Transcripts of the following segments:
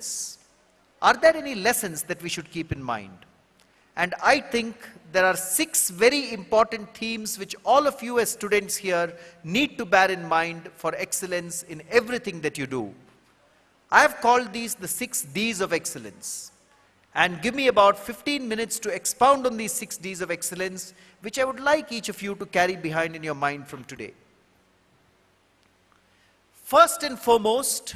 excellence, are there any lessons that we should keep in mind? And I think there are 6 very important themes which all of you as students here need to bear in mind for excellence in everything that you do. I have called these the 6 Ds of excellence. And give me about 15 minutes to expound on these 6 Ds of excellence, which I would like each of you to carry behind in your mind from today. First and foremost,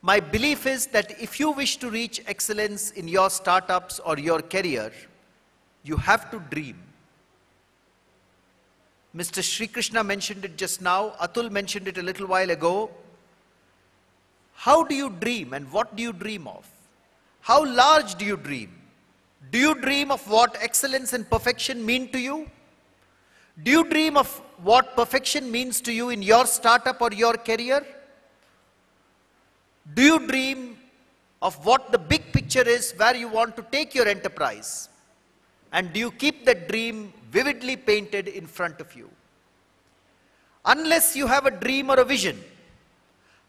my belief is that if you wish to reach excellence in your startups or your career, you have to dream. Mr. Sri Krishna mentioned it just now, Atul mentioned it a little while ago. How do you dream and what do you dream of? How large do you dream? Do you dream of what excellence and perfection mean to you? Do you dream of what perfection means to you in your startup or your career? Do you dream of what the big picture is where you want to take your enterprise? And do you keep that dream vividly painted in front of you? Unless you have a dream or a vision,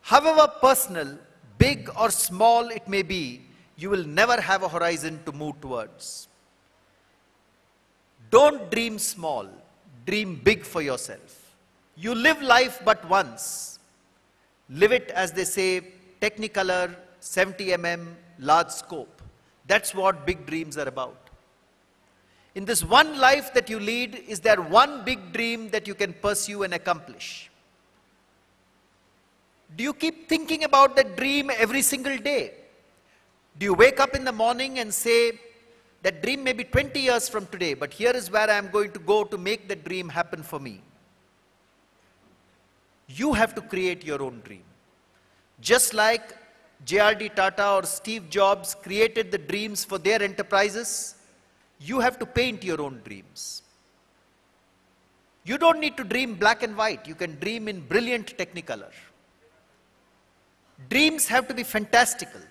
however personal, big or small it may be, you will never have a horizon to move towards. Don't dream small, dream big for yourself. You live life but once. Live it, as they say, Technicolor, 70 mm, large scope. That's what big dreams are about. In this one life that you lead, is there one big dream that you can pursue and accomplish? Do you keep thinking about that dream every single day? Do you wake up in the morning and say, that dream may be 20 years from today, but here is where I am going to go to make that dream happen for me? You have to create your own dream. Just like J.R.D. Tata or Steve Jobs created the dreams for their enterprises, you have to paint your own dreams. You don't need to dream black and white. You can dream in brilliant Technicolor. Dreams have to be fantastical.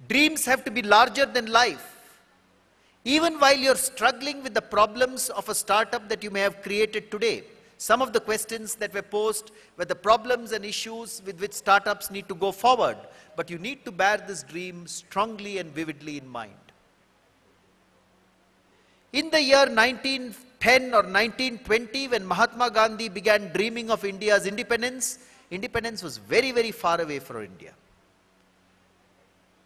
Dreams have to be larger than life. Even while you're struggling with the problems of a startup that you may have created today, some of the questions that were posed were the problems and issues with which startups need to go forward. But you need to bear this dream strongly and vividly in mind. In the year 1910 or 1920, when Mahatma Gandhi began dreaming of India's independence, independence was very, very far away from India.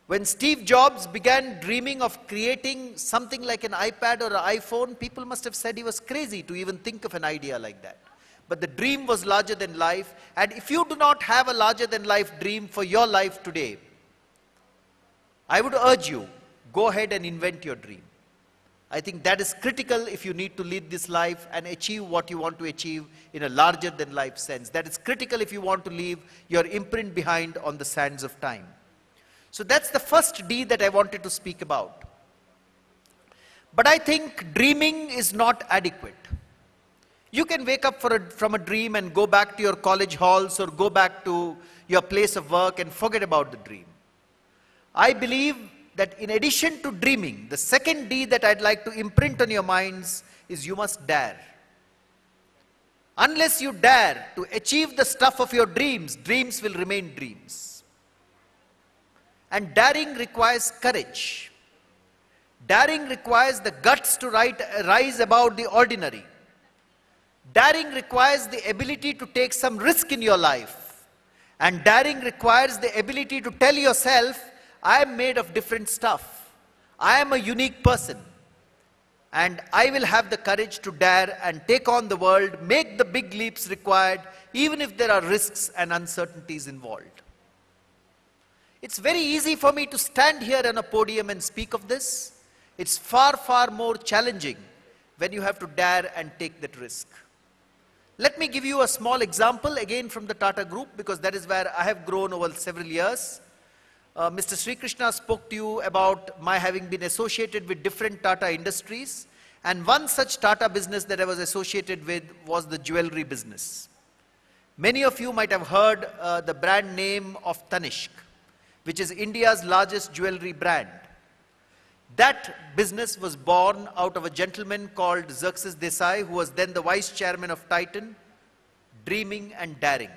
When Steve Jobs began dreaming of creating something like an iPad or an iPhone, people must have said he was crazy to even think of an idea like that. But the dream was larger than life, and if you do not have a larger than life dream for your life today, I would urge you, go ahead and invent your dream. I think that is critical if you need to lead this life and achieve what you want to achieve in a larger than life sense. That is critical if you want to leave your imprint behind on the sands of time. So that's the first D that I wanted to speak about. But I think dreaming is not adequate. You can wake up from a dream and go back to your college halls or go back to your place of work and forget about the dream. I believe that in addition to dreaming, the second D that I'd like to imprint on your minds is you must dare. Unless you dare to achieve the stuff of your dreams, dreams will remain dreams. And daring requires courage. Daring requires the guts to rise above the ordinary. Daring requires the ability to take some risk in your life. And daring requires the ability to tell yourself, I am made of different stuff. I am a unique person. And I will have the courage to dare and take on the world, make the big leaps required, even if there are risks and uncertainties involved. It's very easy for me to stand here on a podium and speak of this. It's far, far more challenging when you have to dare and take that risk. Let me give you a small example again from the Tata Group, because that is where I have grown over several years. Mr. Sri Krishna spoke to you about my having been associated with different Tata industries, and one such Tata business that I was associated with was the jewelry business. Many of you might have heard the brand name of Tanishq, which is India's largest jewelry brand. That business was born out of a gentleman called Xerxes Desai, who was then the vice chairman of Titan, dreaming and daring.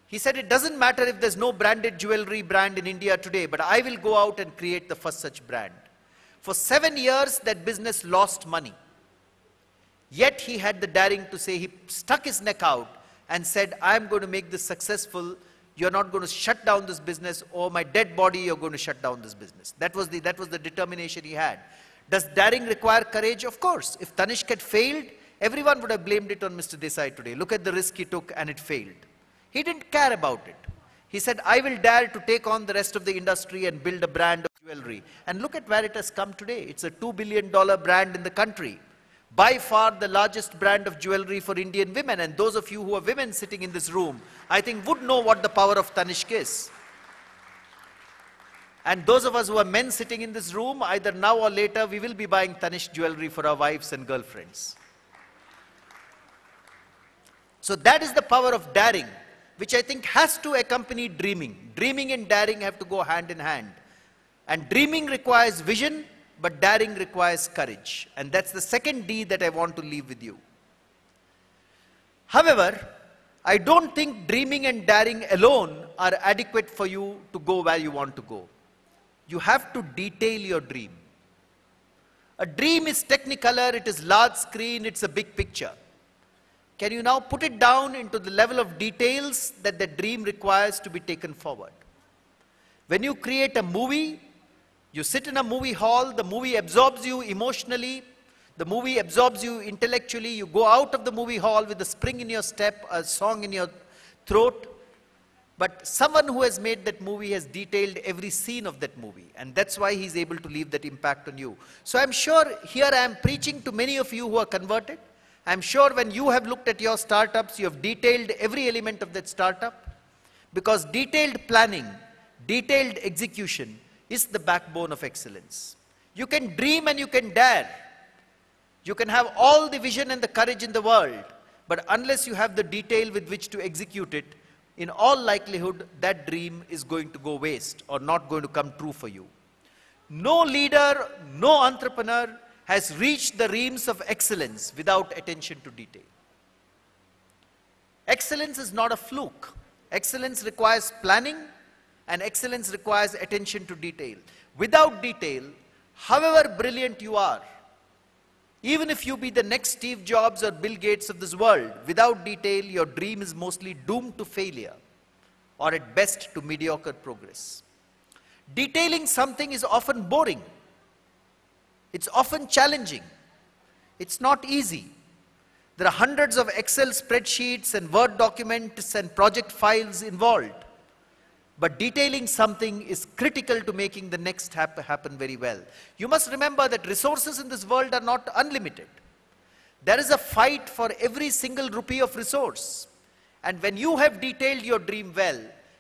He said, it doesn't matter if there's no branded jewelry brand in India today, but I will go out and create the first such brand. For 7 years, that business lost money. Yet he had the daring to say, he stuck his neck out and said, I'm going to make this successful. You're not going to shut down this business, or my dead body, you're going to shut down this business. That was the determination he had. Does daring require courage? Of course. If Tanishq had failed, everyone would have blamed it on Mr. Desai today. Look at the risk he took and it failed. He didn't care about it. He said, I will dare to take on the rest of the industry and build a brand of jewelry. And look at where it has come today. It's a $2 billion brand in the country. By far the largest brand of jewelry for Indian women. And those of you who are women sitting in this room, I think would know what the power of Tanishq is. And those of us who are men sitting in this room, either now or later, we will be buying Tanishq jewelry for our wives and girlfriends. So that is the power of daring, which I think has to accompany dreaming. Dreaming and daring have to go hand in hand. And dreaming requires vision, but daring requires courage. And that's the second D that I want to leave with you. However, I don't think dreaming and daring alone are adequate for you to go where you want to go. You have to detail your dream. A dream is technicolor, it is large screen, it's a big picture. Can you now put it down into the level of details that the dream requires to be taken forward? When you create a movie, you sit in a movie hall, the movie absorbs you emotionally, the movie absorbs you intellectually, you go out of the movie hall with a spring in your step, a song in your throat. But someone who has made that movie has detailed every scene of that movie. And that's why he's able to leave that impact on you. So I'm sure here I am preaching to many of you who are converted. I'm sure when you have looked at your startups, you have detailed every element of that startup. Because detailed planning, detailed execution is the backbone of excellence. You can dream and you can dare. You can have all the vision and the courage in the world. But unless you have the detail with which to execute it, in all likelihood, that dream is going to go waste or not going to come true for you. No leader, no entrepreneur has reached the realms of excellence without attention to detail. Excellence is not a fluke. Excellence requires planning, and excellence requires attention to detail. Without detail, however brilliant you are, even if you be the next Steve Jobs or Bill Gates of this world, without detail, your dream is mostly doomed to failure, or at best to mediocre progress. Detailing something is often boring. It's often challenging. It's not easy. There are hundreds of Excel spreadsheets and Word documents and project files involved. But detailing something is critical to making the next happen very well. You must remember that resources in this world are not unlimited. There is a fight for every single rupee of resource. And when you have detailed your dream well,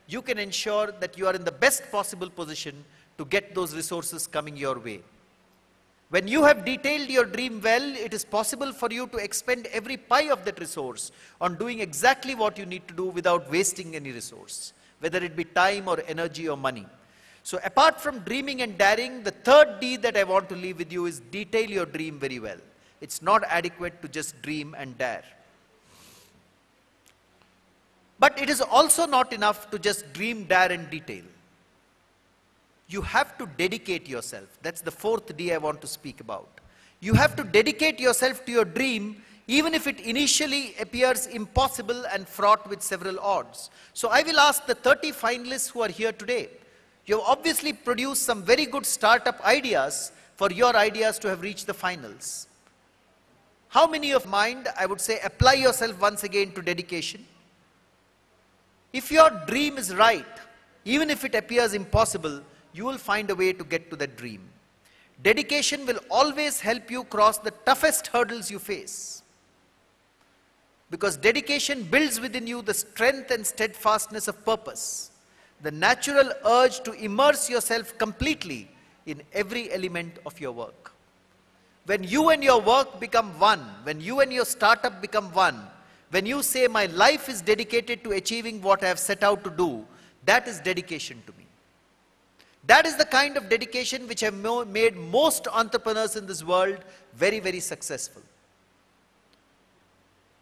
you can ensure that you are in the best possible position to get those resources coming your way. When you have detailed your dream well, it is possible for you to expend every pie of that resource on doing exactly what you need to do without wasting any resource, whether it be time or energy or money. So apart from dreaming and daring, the third D that I want to leave with you is detail your dream very well. It's not adequate to just dream and dare. But it is also not enough to just dream, dare and detail. You have to dedicate yourself. That's the fourth D I want to speak about. You have to dedicate yourself to your dream even if it initially appears impossible and fraught with several odds. So I will ask the 30 finalists who are here today. You have obviously produced some very good startup ideas for your ideas to have reached the finals. How many of mind, I would say, apply yourself once again to dedication? If your dream is right, even if it appears impossible, you will find a way to get to that dream. Dedication will always help you cross the toughest hurdles you face. Because dedication builds within you the strength and steadfastness of purpose, the natural urge to immerse yourself completely in every element of your work. When you and your work become one, when you and your startup become one, when you say, my life is dedicated to achieving what I have set out to do, that is dedication to me. That is the kind of dedication which have made most entrepreneurs in this world very, very successful.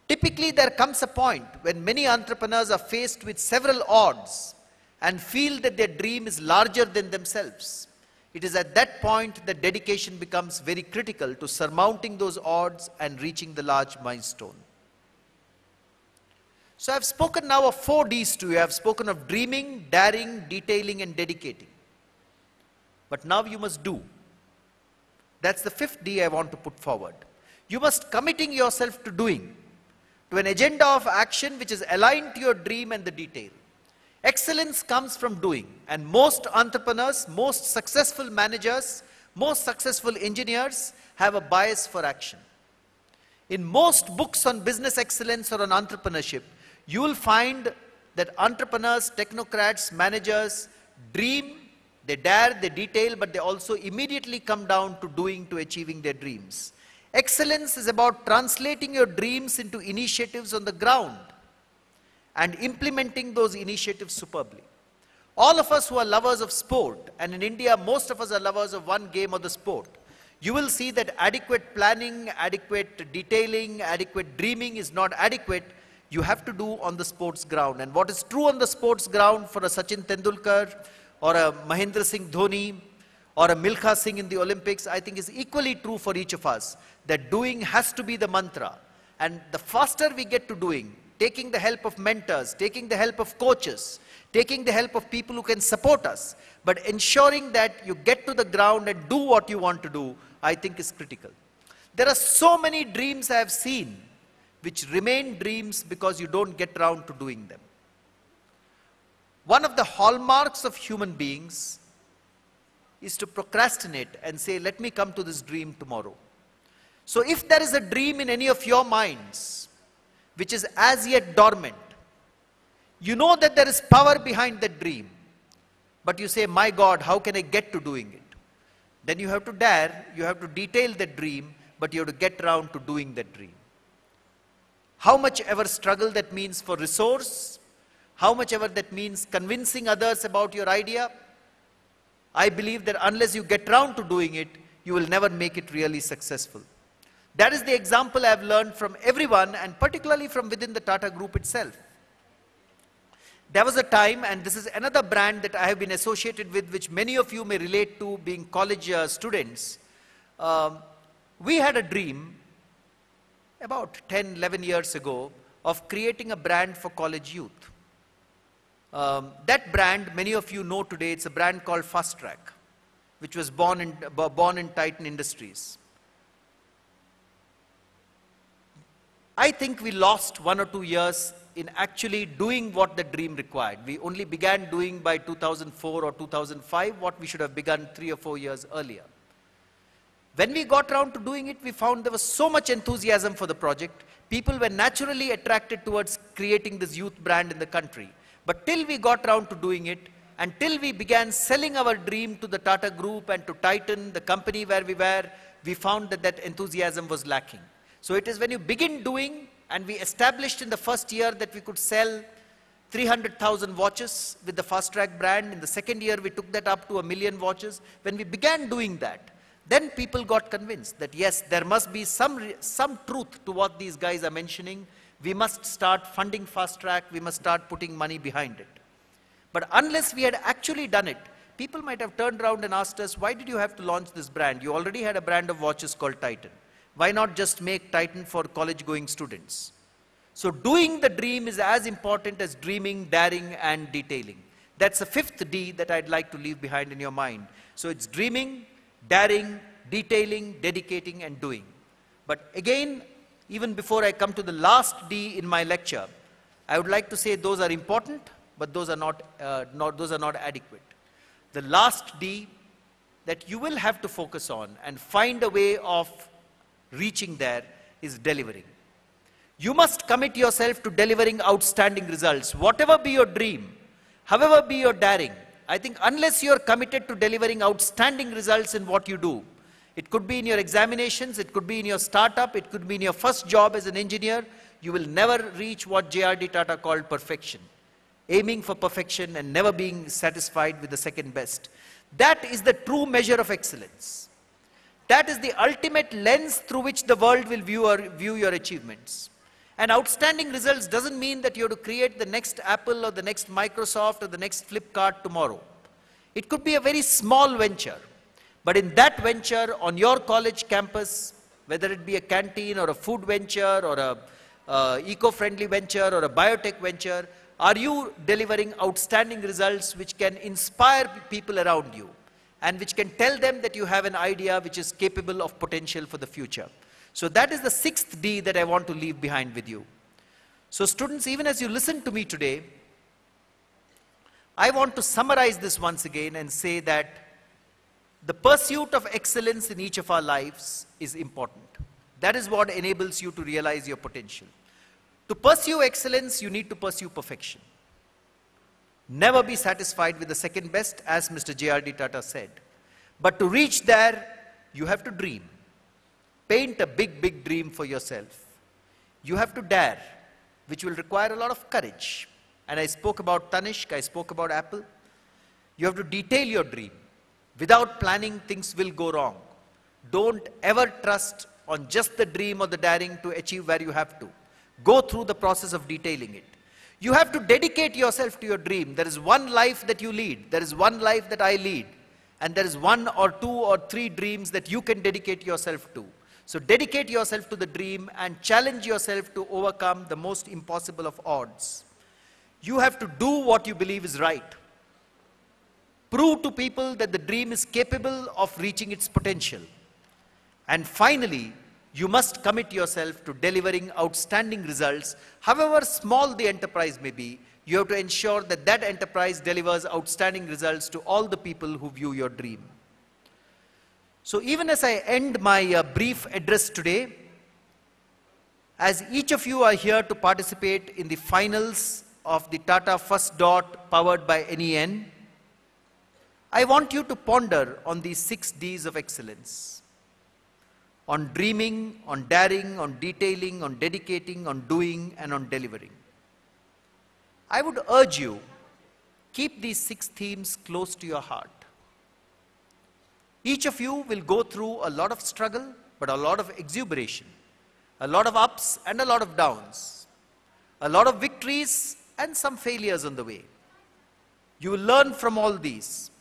Typically, there comes a point when many entrepreneurs are faced with several odds and feel that their dream is larger than themselves. It is at that point that dedication becomes very critical to surmounting those odds and reaching the large milestone. So I've spoken now of 4 Ds to you. I've spoken of dreaming, daring, detailing, and dedicating. But now you must do. That's the 5th D I want to put forward. You must committing yourself to doing, to an agenda of action which is aligned to your dream and the detail. Excellence comes from doing, and most entrepreneurs, most successful managers, most successful engineers have a bias for action. In most books on business excellence or on entrepreneurship, you will find that entrepreneurs, technocrats, managers dream, they dare, they detail, but they also immediately come down to doing, to achieving their dreams. Excellence is about translating your dreams into initiatives on the ground and implementing those initiatives superbly. All of us who are lovers of sport, and in India most of us are lovers of one game or the sport, you will see that adequate planning, adequate detailing, adequate dreaming is not adequate. You have to do on the sports ground. And what is true on the sports ground for a Sachin Tendulkar or a Mahendra Singh Dhoni or a Milkha Singh in the Olympics, I think is equally true for each of us, that doing has to be the mantra. And the faster we get to doing, taking the help of mentors, taking the help of coaches, taking the help of people who can support us, but ensuring that you get to the ground and do what you want to do, I think is critical. There are so many dreams I have seen which remain dreams because you don't get around to doing them. One of the hallmarks of human beings is to procrastinate and say, let me come to this dream tomorrow. So if there is a dream in any of your minds which is as yet dormant, you know that there is power behind that dream, but you say, my God, how can I get to doing it? Then you have to dare, you have to detail that dream, but you have to get around to doing that dream. How much ever struggle that means for resource, how much ever that means convincing others about your idea, I believe that unless you get around to doing it, you will never make it really successful. That is the example I have learned from everyone, and particularly from within the Tata Group itself. There was a time, and this is another brand that I have been associated with, which many of you may relate to being college students. We had a dream about 10, 11 years ago of creating a brand for college youth. That brand, many of you know today, it's a brand called Fast Track, which was born in Titan Industries. I think we lost 1 or 2 years in actually doing what the dream required. We only began doing by 2004 or 2005 what we should have begun 3 or 4 years earlier. When we got around to doing it, we found there was so much enthusiasm for the project. People were naturally attracted towards creating this youth brand in the country. But till we got around to doing it, and till we began selling our dream to the Tata Group and to Titan, the company where we were, we found that that enthusiasm was lacking. So it is when you begin doing, and we established in the first year that we could sell 300,000 watches with the Fast Track brand. In the second year, we took that up to 1 million watches. When we began doing that, then people got convinced that yes, there must be some truth to what these guys are mentioning. We must start funding Fast Track. We must start putting money behind it. But unless we had actually done it, people might have turned around and asked us, why did you have to launch this brand? You already had a brand of watches called Titan. Why not just make Titan for college-going students? So doing the dream is as important as dreaming, daring, and detailing. That's the 5th D that I'd like to leave behind in your mind. So it's dreaming, daring, detailing, dedicating, and doing. But again, even before I come to the last D in my lecture, I would like to say those are important, but those are not adequate. The last D that you will have to focus on and find a way of reaching there is delivering. You must commit yourself to delivering outstanding results. Whatever be your dream, however be your daring, I think unless you are committed to delivering outstanding results in what you do, it could be in your examinations, it could be in your startup, it could be in your first job as an engineer, you will never reach what J.R.D. Tata called perfection. Aiming for perfection and never being satisfied with the second best. That is the true measure of excellence. That is the ultimate lens through which the world will view your achievements. And outstanding results doesn't mean that you have to create the next Apple or the next Microsoft or the next Flipkart tomorrow. It could be a very small venture. But in that venture, on your college campus, whether it be a canteen or a food venture or a eco-friendly venture or a biotech venture, are you delivering outstanding results which can inspire people around you and which can tell them that you have an idea which is capable of potential for the future? So that is the 6th D that I want to leave behind with you. So students, even as you listen to me today, I want to summarize this once again and say that the pursuit of excellence in each of our lives is important. That is what enables you to realize your potential. To pursue excellence, you need to pursue perfection. Never be satisfied with the second best, as Mr. J.R.D. Tata said. But to reach there, you have to dream. Paint a big, big dream for yourself. You have to dare, which will require a lot of courage. And I spoke about Tanishq, I spoke about Apple. You have to detail your dream. Without planning, things will go wrong. Don't ever trust on just the dream or the daring to achieve where you have to. Go through the process of detailing it. You have to dedicate yourself to your dream. There is one life that you lead. There is one life that I lead. And there is 1 or 2 or 3 dreams that you can dedicate yourself to. So dedicate yourself to the dream and challenge yourself to overcome the most impossible of odds. You have to do what you believe is right. Prove to people that the dream is capable of reaching its potential. And finally, you must commit yourself to delivering outstanding results. However small the enterprise may be, you have to ensure that that enterprise delivers outstanding results to all the people who view your dream. So even as I end my brief address today, as each of you are here to participate in the finals of the Tata First Dot powered by NEN, I want you to ponder on these 6 Ds of excellence. On dreaming, on daring, on detailing, on dedicating, on doing, and on delivering. I would urge you, keep these 6 themes close to your heart. Each of you will go through a lot of struggle, but a lot of exuberation, a lot of ups and a lot of downs, a lot of victories and some failures on the way. You will learn from all these.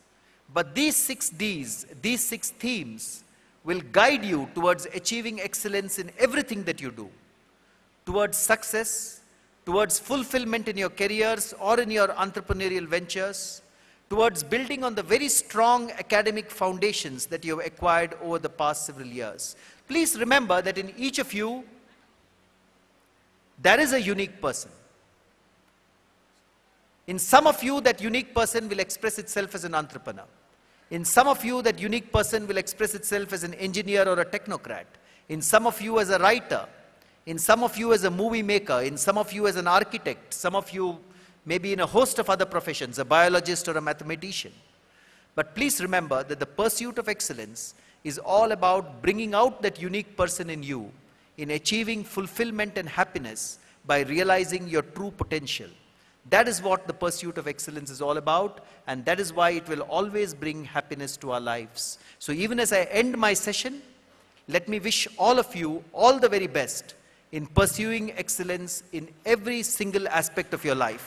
But these 6 Ds, these 6 themes will guide you towards achieving excellence in everything that you do, towards success, towards fulfillment in your careers or in your entrepreneurial ventures, towards building on the very strong academic foundations that you have acquired over the past several years. Please remember that in each of you, there is a unique person. In some of you, that unique person will express itself as an entrepreneur. In some of you, that unique person will express itself as an engineer or a technocrat. In some of you as a writer. In some of you as a movie maker. In some of you as an architect. Some of you maybe in a host of other professions, a biologist or a mathematician. But please remember that the pursuit of excellence is all about bringing out that unique person in you, in achieving fulfillment and happiness by realizing your true potential. That is what the pursuit of excellence is all about, and that is why it will always bring happiness to our lives. So even as I end my session, let me wish all of you all the very best in pursuing excellence in every single aspect of your life.